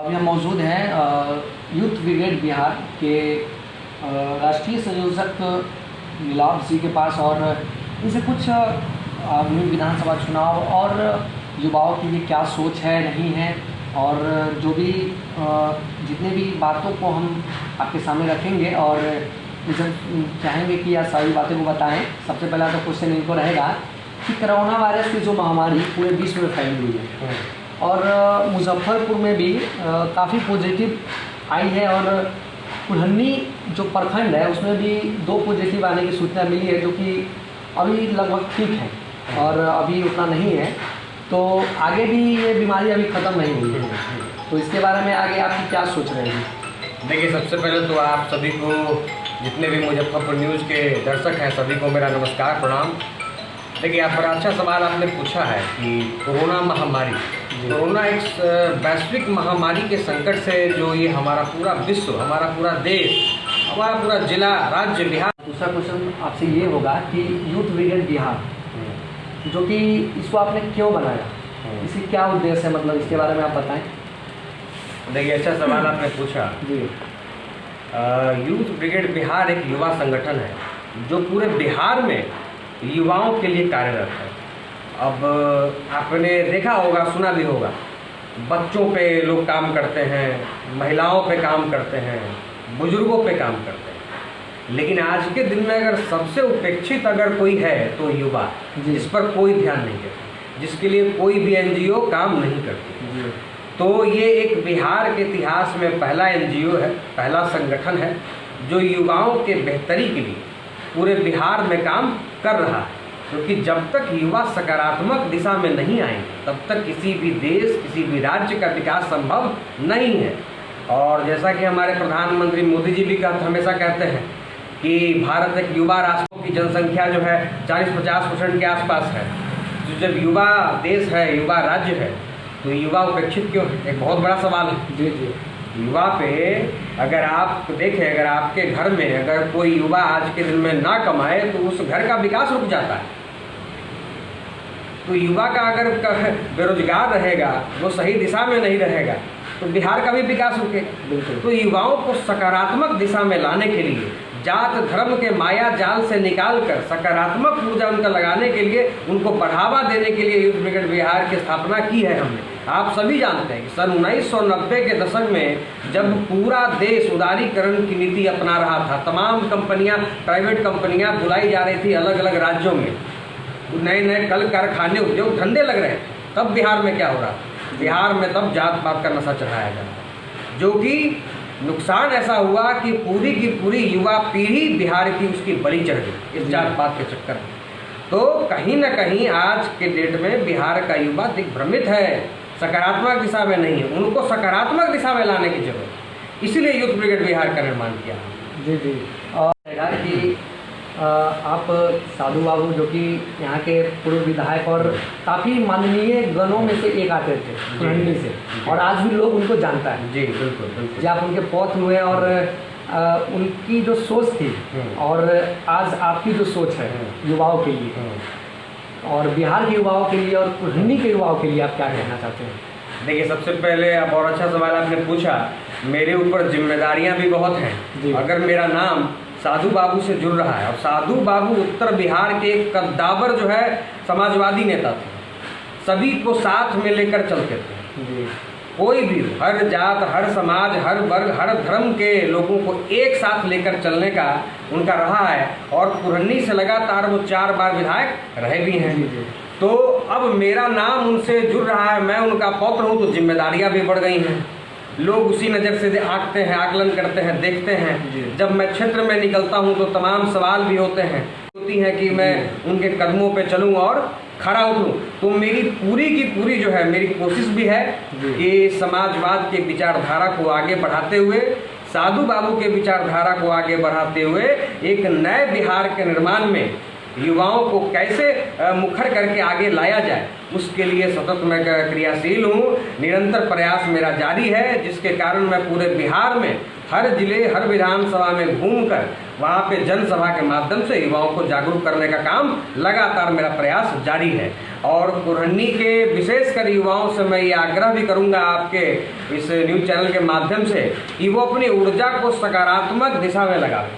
अभी हम मौजूद हैं यूथ ब्रिगेड बिहार के राष्ट्रीय संयोजक नीलाभ जी के पास और इनसे कुछ आगामी विधानसभा चुनाव और युवाओं के लिए क्या सोच है नहीं है और जो भी जितने भी बातों को हम आपके सामने रखेंगे और इसे चाहेंगे कि यह सारी बातें को बताएं। सबसे पहला तो क्वेश्चन इनको रहेगा कि कोरोना वायरस की जो महामारी पूरे विश्व में फैली हुई है और मुजफ्फरपुर में भी काफ़ी पॉजिटिव आई है और कुल्हनी जो प्रखंड है उसमें भी 2 पॉजिटिव आने की सूचना मिली है, जो कि अभी लगभग ठीक है और अभी उतना नहीं है, तो आगे भी ये बीमारी अभी ख़त्म नहीं हुई है। तो इसके बारे में आगे आपकी क्या सोच रहे हैं? देखिए, सबसे पहले तो आप सभी को, जितने भी मुजफ्फरपुर न्यूज़ के दर्शक हैं, सभी को मेरा नमस्कार, प्रणाम। देखिए, आप बड़ा अच्छा सवाल आपने पूछा है कि कोरोना महामारी, कोरोना एक वैश्विक महामारी के संकट से जो ये हमारा पूरा विश्व, हमारा पूरा देश, हमारा पूरा जिला, राज्य बिहार। दूसरा क्वेश्चन आपसे ये होगा कि यूथ ब्रिगेड बिहार, जो कि इसको आपने क्यों बनाया, इसकी क्या उद्देश्य है, मतलब इसके बारे में आप बताएं। देखिए, अच्छा सवाल आपने पूछा जी। यूथ ब्रिगेड बिहार एक युवा संगठन है जो पूरे बिहार में युवाओं के लिए कार्यरत है। अब आपने देखा होगा, सुना भी होगा, बच्चों पे लोग काम करते हैं, महिलाओं पे काम करते हैं, बुजुर्गों पे काम करते हैं, लेकिन आज के दिन में अगर सबसे उपेक्षित अगर कोई है तो युवा, जिस पर कोई ध्यान नहीं देता, जिसके लिए कोई भी एनजीओ काम नहीं करती। तो ये एक बिहार के इतिहास में पहला एनजीओ है, पहला संगठन है जो युवाओं के बेहतरी के लिए पूरे बिहार में काम कर रहा है, क्योंकि जब तक युवा सकारात्मक दिशा में नहीं आएंगे तब तक किसी भी देश, किसी भी राज्य का विकास संभव नहीं है। और जैसा कि हमारे प्रधानमंत्री मोदी जी भी हमेशा कहते हैं कि भारत एक युवा राष्ट्र की जनसंख्या जो है 40-50% के आसपास है। तो जब युवा देश है, युवा राज्य है, तो युवा उपेक्षित क्यों है? एक बहुत बड़ा सवाल है। जी जी। युवा पे अगर आप देखें, अगर आपके घर में अगर कोई युवा आज के दिन में ना कमाए तो उस घर का विकास रुक जाता है। तो युवा का अगर बेरोजगार रहेगा, वो सही दिशा में नहीं रहेगा, तो बिहार का भी विकास रुकेगा। बिल्कुल। तो युवाओं को सकारात्मक दिशा में लाने के लिए, जात धर्म के माया जाल से निकालकर सकारात्मक ऊर्जा उनका लगाने के लिए, उनको बढ़ावा देने के लिए यूथ ब्रिगेड बिहार की स्थापना की है हमने। आप सभी जानते हैं कि सन 1990 के दशक में जब पूरा देश उदारीकरण की नीति अपना रहा था, तमाम कंपनियां, प्राइवेट कंपनियां बुलाई जा रही थी अलग अलग राज्यों में, नए नए कल कारखाने, उद्योग धंधे लग रहे थे, तब बिहार में क्या हो रहा था? बिहार में तब जात पात का नशा चढ़ाया जा रहा था, जो कि नुकसान ऐसा हुआ कि पूरी की पूरी युवा पीढ़ी बिहार की उसकी बलि चढ़ गई इस जात पात के चक्कर में। तो कहीं ना कहीं आज के डेट में बिहार का युवा दिग्भ्रमित है, सकारात्मक दिशा में नहीं है, उनको सकारात्मक दिशा में लाने की जरूरत है। इसीलिए यूथ ब्रिगेड बिहार का निर्माण किया। जी जी। और कि आप साधु बाबू, जो कि यहाँ के पूर्व विधायक और काफ़ी माननीय गणों में से एक आते थे कुल्हनी से, और आज भी लोग उनको जानता है। जी बिल्कुल बिल्कुल। जी, आप उनके पौत्र हुए और उनकी जो सोच थी और आज आपकी जो सोच है युवाओं के लिए और बिहार के युवाओं के लिए और कुल्हनी के युवाओं के लिए आप क्या कहना चाहते हैं? देखिए, सबसे पहले आप और अच्छा सवाल आपने पूछा। मेरे ऊपर जिम्मेदारियां भी बहुत हैं। अगर मेरा नाम साधु बाबू से जुड़ रहा है, और साधु बाबू उत्तर बिहार के एक कद्दावर जो है समाजवादी नेता थे, सभी को साथ में लेकर चलते थे। कोई भी, हर जात, हर समाज, हर वर्ग, हर धर्म के लोगों को एक साथ लेकर चलने का उनका रहा है, और कुल्हनी से लगातार वो 4 बार विधायक रहे भी हैं। तो अब मेरा नाम उनसे जुड़ रहा है, मैं उनका पौत्र हूँ, तो जिम्मेदारियां भी बढ़ गई हैं। लोग उसी नज़र से आंकते हैं, आकलन करते हैं, देखते हैं। जब मैं क्षेत्र में निकलता हूं तो तमाम सवाल भी होती हैं कि मैं उनके कदमों पे चलूं और खड़ा उतरूं। तो मेरी पूरी की पूरी जो है मेरी कोशिश भी है कि समाजवाद के विचारधारा को आगे बढ़ाते हुए, साधु बाबू के विचारधारा को आगे बढ़ाते हुए एक नए बिहार के निर्माण में युवाओं को कैसे मुखर करके आगे लाया जाए, उसके लिए सतत मैं क्रियाशील हूँ। निरंतर प्रयास मेरा जारी है, जिसके कारण मैं पूरे बिहार में हर जिले, हर विधानसभा में घूमकर वहाँ पे जनसभा के माध्यम से युवाओं को जागरूक करने का काम लगातार मेरा प्रयास जारी है। और कुरहनी के विशेषकर युवाओं से मैं ये आग्रह भी करूंगा आपके इस न्यूज़ चैनल के माध्यम से कि वो अपनी ऊर्जा को सकारात्मक दिशा में लगाएं।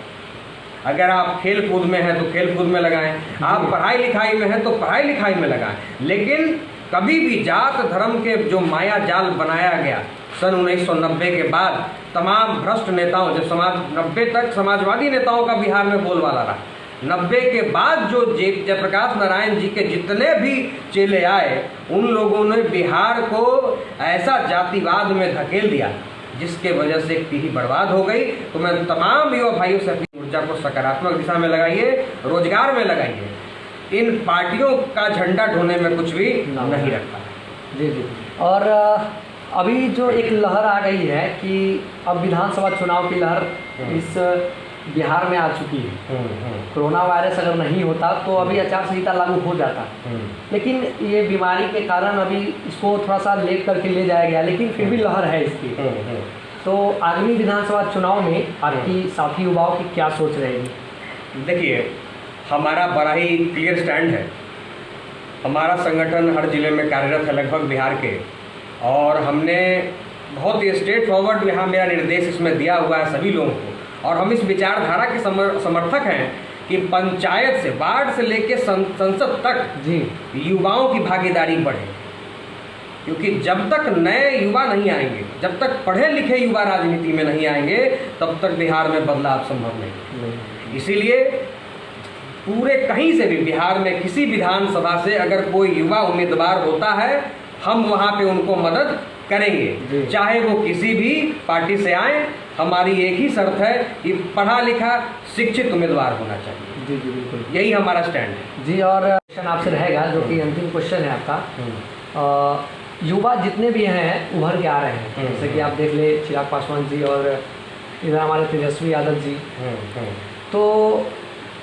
अगर आप खेल कूद में हैं तो खेल कूद में लगाएं, आप पढ़ाई लिखाई में हैं तो पढ़ाई लिखाई में लगाएं, लेकिन कभी भी जात धर्म के जो माया जाल बनाया गया सन 1990 के बाद तमाम भ्रष्ट नेताओं, जब 90 तक समाजवादी नेताओं का बिहार में बोलबाला रहा, 90 के बाद जो जयप्रकाश नारायण जी के जितने भी चेले आए उन लोगों ने बिहार को ऐसा जातिवाद में धकेल दिया जिसके वजह से एक पीढ़ी बर्बाद हो गई। तो मैं तमाम युवा भाइयों से अपनी ऊर्जा को सकारात्मक दिशा में लगाइए, रोजगार में लगाइए, इन पार्टियों का झंडा ढोने में कुछ भी नहीं रखा। जी जी। और अभी जो एक लहर आ गई है कि अब विधानसभा चुनाव की लहर इस बिहार में आ चुकी है। कोरोना वायरस अगर नहीं होता तो अभी आचार संहिता लागू हो जाता, लेकिन ये बीमारी के कारण अभी इसको थोड़ा सा लेट करके ले जाया गया, लेकिन फिर भी लहर है इसकी। तो आगामी विधानसभा चुनाव में आपकी साथी युवाओं की क्या सोच रहेगी? देखिए, हमारा बड़ा ही क्लियर स्टैंड है। हमारा संगठन हर जिले में कार्यरत है लगभग बिहार के, और हमने बहुत ही स्ट्रेट फॉरवर्ड यहाँ मेरा निर्देश इसमें दिया हुआ है सभी लोगों को, और हम इस विचारधारा के समर्थक हैं कि पंचायत से वार्ड से लेकर संसद तक जी युवाओं की भागीदारी बढ़े, क्योंकि जब तक नए युवा नहीं आएंगे, जब तक पढ़े लिखे युवा राजनीति में नहीं आएंगे, तब तक बिहार में बदलाव संभव नहीं। इसीलिए पूरे कहीं से भी बिहार में किसी विधानसभा से अगर कोई युवा उम्मीदवार होता है, हम वहाँ पे उनको मदद करेंगे, चाहे वो किसी भी पार्टी से आए। हमारी एक ही शर्त है कि पढ़ा लिखा शिक्षित उम्मीदवार होना चाहिए। जी जी बिल्कुल, यही हमारा स्टैंड है। जी, और क्वेश्चन आपसे रहेगा जो कि अंतिम क्वेश्चन है आपका। युवा जितने भी हैं उभर के आ रहे हैं, जैसे कि आप देख ले चिराग पासवान जी और इधर हमारे तेजस्वी यादव जी, तो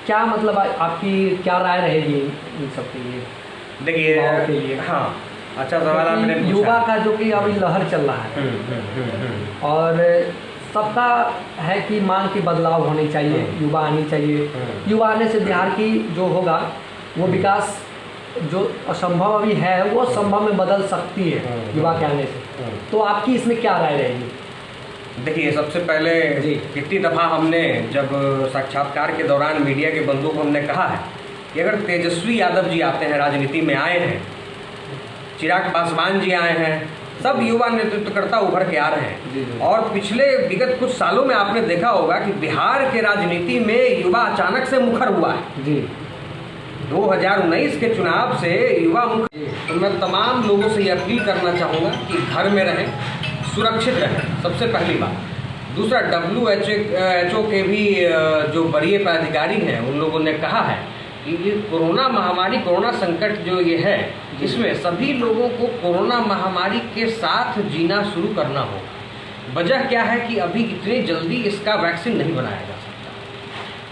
क्या मतलब आपकी क्या राय रहेगी इन सब के लिए? देखिए, हाँ, अच्छा सवाल आपने पूछा। युवा का जो कि अभी लहर चल रहा है और सबका है कि मांग की बदलाव होनी चाहिए, युवा आनी चाहिए। युवा आने से बिहार की जो होगा वो विकास जो असंभव अभी है वो संभव में बदल सकती है युवा के आने से। तो आपकी इसमें क्या राय रहेगी? देखिए, सबसे पहले कितनी दफ़ा हमने जब साक्षात्कार के दौरान मीडिया के बंधुओं को हमने कहा है कि अगर तेजस्वी यादव जी आते हैं, राजनीति में आए हैं, चिराग पासवान जी आए हैं, सब युवा नेतृत्वकर्ता उभर के आ रहे हैं। और पिछले विगत कुछ सालों में आपने देखा होगा कि बिहार के राजनीति में युवा अचानक से मुखर हुआ है। जी 2019 के चुनाव से युवा मुखर। तो मैं तमाम लोगों से ये अपील करना चाहूँगा कि घर में रहें, सुरक्षित रहें, सबसे पहली बात। दूसरा, WHO के भी जो वरीय पदाधिकारी हैं उन लोगों ने कहा है कि ये कोरोना महामारी, कोरोना संकट जो ये है, इसमें सभी लोगों को कोरोना महामारी के साथ जीना शुरू करना होगा। वजह क्या है कि अभी इतनी जल्दी इसका वैक्सीन नहीं बनाया जा सकता।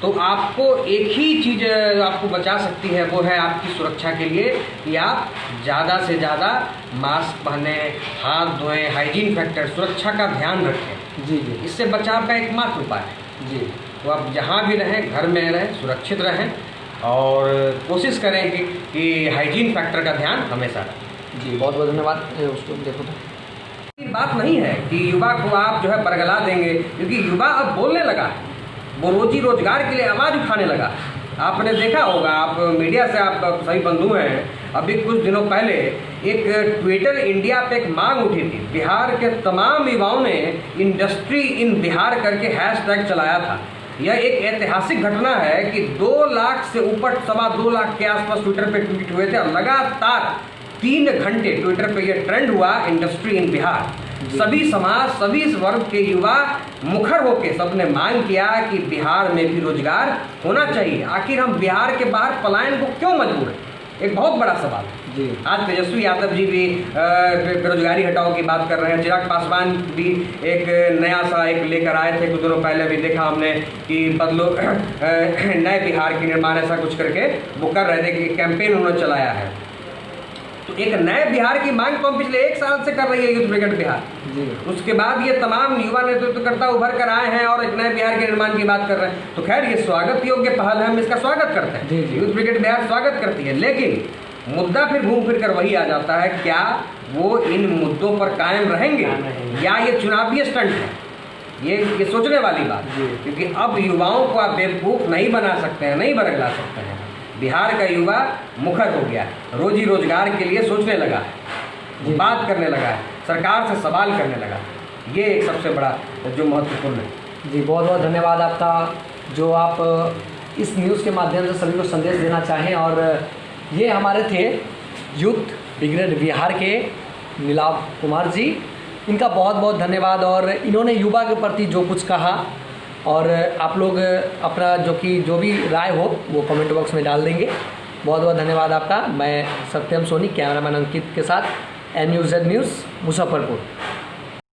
तो आपको एक ही चीज़ आपको बचा सकती है, वो है आपकी सुरक्षा के लिए कि आप ज़्यादा से ज़्यादा मास्क पहने, हाथ धोएं, हाइजीन फैक्टर, सुरक्षा का ध्यान रखें। जी जी, इससे बचाव का एकमात्र उपाय है। जी, तो आप जहाँ भी रहें, घर में रहें, सुरक्षित रहें और कोशिश करें कि हाइजीन फैक्टर का ध्यान हमेशा रखें। जी, बहुत बहुत धन्यवाद। उसको देखो तो बात नहीं है कि युवा को आप जो है बरगला देंगे, क्योंकि युवा अब बोलने लगा है, वो रोजी रोजगार के लिए आवाज़ उठाने लगा। आपने देखा होगा, आप मीडिया से आप सभी बंधु हैं, अभी कुछ दिनों पहले एक ट्विटर इंडिया पे एक मांग उठी थी। बिहार के तमाम युवाओं ने इंडस्ट्री इन बिहार करके हैशटैग चलाया था। यह एक ऐतिहासिक घटना है कि 2 लाख से ऊपर, 2.25 लाख के आसपास ट्विटर पे ट्वीट हुए थे और लगातार 3 घंटे ट्विटर पे यह ट्रेंड हुआ, इंडस्ट्री इन बिहार। सभी समाज, सभी वर्ग के युवा मुखर होकर सबने मांग किया कि बिहार में भी रोजगार होना चाहिए। आखिर हम बिहार के बाहर पलायन को क्यों मजबूर हैं? एक बहुत बड़ा सवाल है। जी, आज तेजस्वी यादव जी भी बेरोजगारी हटाओ की बात कर रहे हैं। चिराग पासवान भी एक नया सा एक लेकर आए थे कुछ दिनों पहले, भी देखा हमने कि बदलो नए बिहार की निर्माण, ऐसा कुछ करके वो कर रहे थे कि कैंपेन उन्होंने चलाया है। तो एक नए बिहार की मांग तो हम पिछले 1 साल से कर रही है यूथ ब्रिगेड बिहार। जी, उसके बाद ये तमाम युवा नेतृत्वकर्ता उभर कर आए हैं और एक नए बिहार के निर्माण की बात कर रहे हैं। तो खैर, ये स्वागत योग्य पहल है, हम इसका स्वागत करते हैं। यूथ ब्रिगेड बिहार स्वागत करती है, लेकिन मुद्दा फिर घूम फिर कर वही आ जाता है, क्या वो इन मुद्दों पर कायम रहेंगे या ये चुनावी स्टंट है। ये सोचने वाली बात है, क्योंकि अब युवाओं को आप बेवकूफ़ नहीं बना सकते हैं, नहीं बरगला सकते हैं। बिहार का युवा मुखर हो गया है, रोजी रोजगार के लिए सोचने लगा है, बात करने लगा है, सरकार से सवाल करने लगा है। ये एक सबसे बड़ा जो महत्वपूर्ण है। जी बहुत बहुत धन्यवाद आपका, जो आप इस न्यूज़ के माध्यम से सभी को संदेश देना चाहें। और ये हमारे थे यूथ ब्रिगेड बिहार के नीलाभ कुमार जी, इनका बहुत बहुत धन्यवाद। और इन्होंने युवा के प्रति जो कुछ कहा, और आप लोग अपना जो भी राय हो वो कमेंट बॉक्स में डाल देंगे। बहुत बहुत धन्यवाद आपका। मैं सत्यम सोनी, कैमरामैन अंकित के साथ, NUZ न्यूज़ मुजफ्फरपुर।